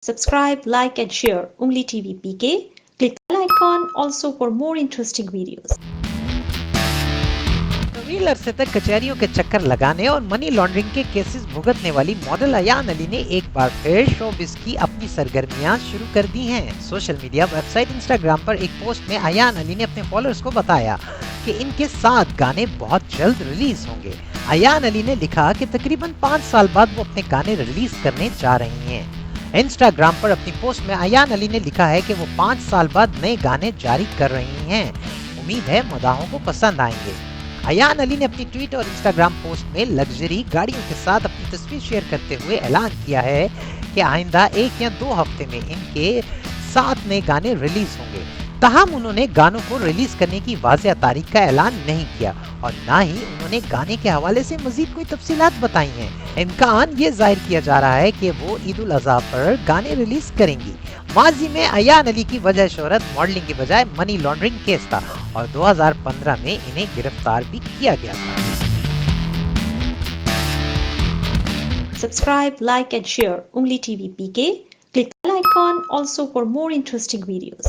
Subscribe, like and share Ungli TV PK. Click the bell icon also for more interesting videos. तवील अरसे तक कचहरियों के चक्कर लगाने और मनी लॉन्ड्रिंग के केसेस भुगतने वाली मॉडल अयान अली ने एक बार फिर शोबिज़ की अपनी सरगर्मियां शुरू कर दी हैं। सोशल मीडिया वेबसाइट इंस्टाग्राम पर एक पोस्ट में अयान अली ने अपने फॉलोअर्स को बताया कि इनके 7 गाने बहुत जल्द रिलीज होंगे। अयान अली ने लिखा कि तकरीबन 5 साल बाद वो अपने गाने रिलीज करने जा रही हैं। इंस्टाग्राम पर अपनी पोस्ट में अयान अली ने लिखा है कि वो 5 साल बाद नए गाने जारी कर रही हैं। उम्मीद है मदाहों को पसंद आएंगे। अयान अली ने अपनी ट्वीट और इंस्टाग्राम पोस्ट में लग्जरी गाड़ियों के साथ अपनी तस्वीर शेयर करते हुए ऐलान किया है कि आइंदा 1 या 2 हफ्ते में इनके 7 नए गाने रिलीज होंगे। ताहम उन्होंने गानों को रिलीज करने की वाज़ेह तारीख का ऐलान नहीं किया और ना ही उन्होंने गाने के हवाले से मजीद कोई तफसीलात बताई हैं। इम्कान ये जाहिर किया जा रहा है कि वो ईद उल अज़हा पर गाने रिलीज करेंगी। माजी में अयान अली की वजह शोहरत मॉडलिंग के बजाय मनी लॉन्ड्रिंग केस था और 2015 में इन्हें गिरफ्तार भी किया गया था। Subscribe, like and share Ungli TV PK. Click the bell icon also for more interesting videos.